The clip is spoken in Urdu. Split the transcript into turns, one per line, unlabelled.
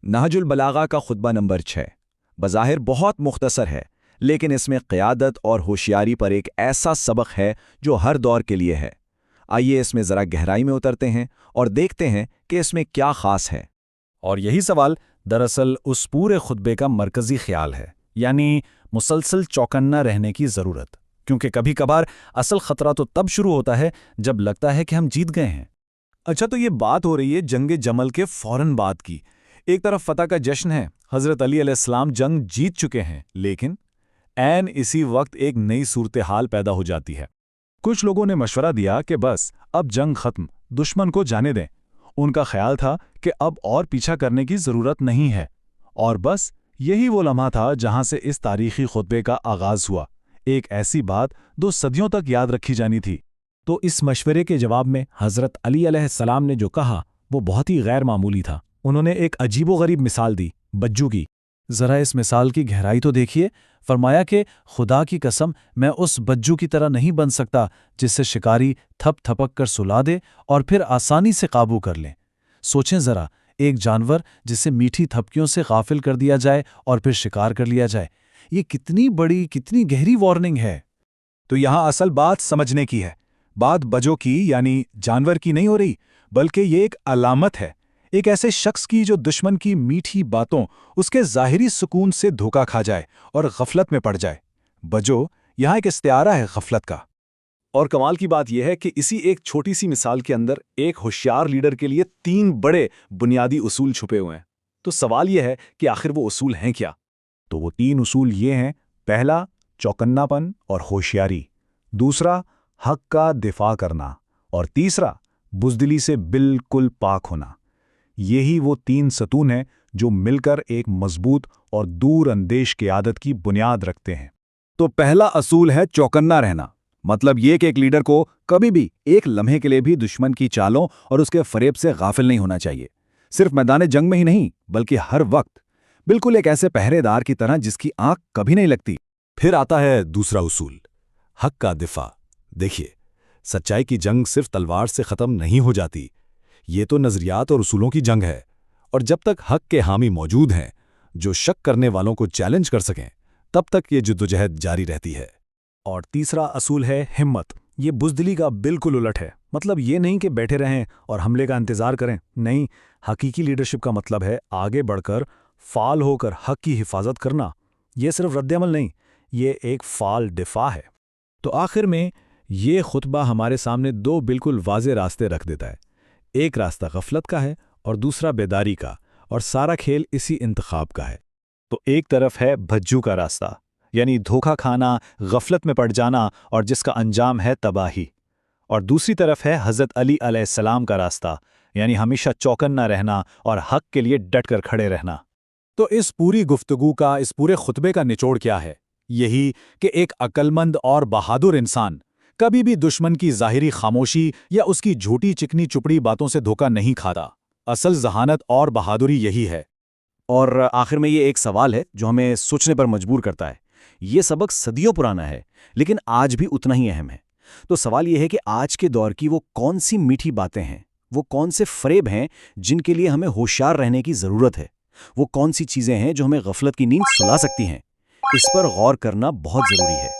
نہج البلاغہ کا خطبہ نمبر 6 بظاہر بہت مختصر ہے، لیکن اس میں قیادت اور ہوشیاری پر ایک ایسا سبق ہے جو ہر دور کے لیے ہے۔ آئیے اس میں ذرا گہرائی میں اترتے ہیں اور دیکھتے ہیں کہ اس میں کیا خاص ہے۔
اور یہی سوال دراصل اس پورے خطبے کا مرکزی خیال ہے، یعنی مسلسل چوکنا رہنے کی ضرورت، کیونکہ کبھی کبھار اصل خطرہ تو تب شروع ہوتا ہے جب لگتا ہے کہ ہم جیت گئے ہیں۔
اچھا، تو یہ بات ہو رہی ہے جنگ جمل کے فوراً بعد کی۔ ایک طرف فتح کا جشن ہے، حضرت علی علیہ السلام جنگ جیت چکے ہیں، لیکن عین اسی وقت ایک نئی صورتحال پیدا ہو جاتی ہے۔ کچھ لوگوں نے مشورہ دیا کہ بس اب جنگ ختم، دشمن کو جانے دیں۔ ان کا خیال تھا کہ اب اور پیچھا کرنے کی ضرورت نہیں ہے، اور بس یہی وہ لمحہ تھا جہاں سے اس تاریخی خطبے کا آغاز ہوا، ایک ایسی بات جو صدیوں تک یاد رکھی جانی تھی۔
تو اس مشورے کے جواب میں حضرت علی علیہ السلام نے جو کہا وہ بہت ہی غیر معمولی تھا۔ انہوں نے ایک عجیب و غریب مثال دی، بجو کی۔ ذرا اس مثال کی گہرائی تو دیکھیے۔ فرمایا کہ خدا کی قسم میں اس بجو کی طرح نہیں بن سکتا جس سے شکاری تھپ تھپک کر سلا دے اور پھر آسانی سے قابو کر لیں۔ سوچیں ذرا، ایک جانور جسے میٹھی تھپکیوں سے غافل کر دیا جائے اور پھر شکار کر لیا جائے، یہ کتنی بڑی، کتنی گہری وارننگ ہے۔
تو یہاں اصل بات سمجھنے کی ہے۔ بات بجو کی یعنی جانور کی نہیں ہو رہی، بلکہ یہ ایک علامت ہے، ایک ایسے شخص کی جو دشمن کی میٹھی باتوں، اس کے ظاہری سکون سے دھوکا کھا جائے اور غفلت میں پڑ جائے۔ بجو یہاں ایک استعارہ ہے غفلت کا۔ اور کمال کی بات یہ ہے کہ اسی ایک چھوٹی سی مثال کے اندر ایک ہوشیار لیڈر کے لیے 3 بڑے بنیادی اصول چھپے ہوئے ہیں۔ تو سوال یہ ہے کہ آخر وہ اصول ہیں کیا؟
تو وہ 3 اصول یہ ہیں: پہلا، چوکنا پن اور ہوشیاری; دوسرا، حق کا دفاع کرنا; اور تیسرا، بزدلی سے بالکل پاک ہونا۔ یہی وہ 3 ستون ہیں جو مل کر ایک مضبوط اور دور اندیش قیادت کی بنیاد رکھتے ہیں۔
تو پہلا اصول ہے چوکنا رہنا، مطلب یہ کہ ایک لیڈر کو کبھی بھی ایک لمحے کے لیے بھی دشمن کی چالوں اور اس کے فریب سے غافل نہیں ہونا چاہیے، صرف میدان جنگ میں ہی نہیں بلکہ ہر وقت، بالکل ایک ایسے پہرے دار کی طرح جس کی آنکھ کبھی نہیں لگتی۔
پھر آتا ہے دوسرا اصول، حق کا دفاع۔ دیکھیے، سچائی کی جنگ صرف تلوار سے ختم نہیں ہو جاتی، یہ تو نظریات اور اصولوں کی جنگ ہے، اور جب تک حق کے حامی موجود ہیں جو شک کرنے والوں کو چیلنج کر سکیں، تب تک یہ جدوجہد جاری رہتی ہے۔
اور تیسرا اصول ہے ہمت۔ یہ بزدلی کا بالکل الٹ ہے، مطلب یہ نہیں کہ بیٹھے رہیں اور حملے کا انتظار کریں، نہیں، حقیقی لیڈرشپ کا مطلب ہے آگے بڑھ کر فعال ہو کر حق کی حفاظت کرنا۔ یہ صرف رد عمل نہیں، یہ ایک فعال دفاع ہے۔
تو آخر میں یہ خطبہ ہمارے سامنے 2 بالکل واضح راستے رکھ دیتا ہے۔ ایک راستہ غفلت کا ہے اور دوسرا بیداری کا، اور سارا کھیل اسی انتخاب کا ہے۔
تو ایک طرف ہے بھجو کا راستہ، یعنی دھوکا کھانا، غفلت میں پڑ جانا، اور جس کا انجام ہے تباہی، اور دوسری طرف ہے حضرت علی علیہ السلام کا راستہ، یعنی ہمیشہ چوکنا رہنا اور حق کے لیے ڈٹ کر کھڑے رہنا۔
تو اس پوری گفتگو کا، اس پورے خطبے کا نچوڑ کیا ہے؟ یہی کہ ایک عقلمند اور بہادر انسان کبھی بھی دشمن کی ظاہری خاموشی یا اس کی جھوٹی چکنی چپڑی باتوں سے دھوکا نہیں کھاتا۔ اصل ذہانت اور بہادری یہی ہے۔
اور آخر میں یہ ایک سوال ہے جو ہمیں سوچنے پر مجبور کرتا ہے۔ یہ سبق صدیوں پرانا ہے، لیکن آج بھی اتنا ہی اہم ہے۔ تو سوال یہ ہے کہ آج کے دور کی وہ کون سی میٹھی باتیں ہیں، وہ کون سے فریب ہیں جن کے لیے ہمیں ہوشیار رہنے کی ضرورت ہے، وہ کون سی چیزیں ہیں جو ہمیں غفلت کی نیند سلا سکتی ہیں؟ اس پر غور کرنا بہت ضروری ہے۔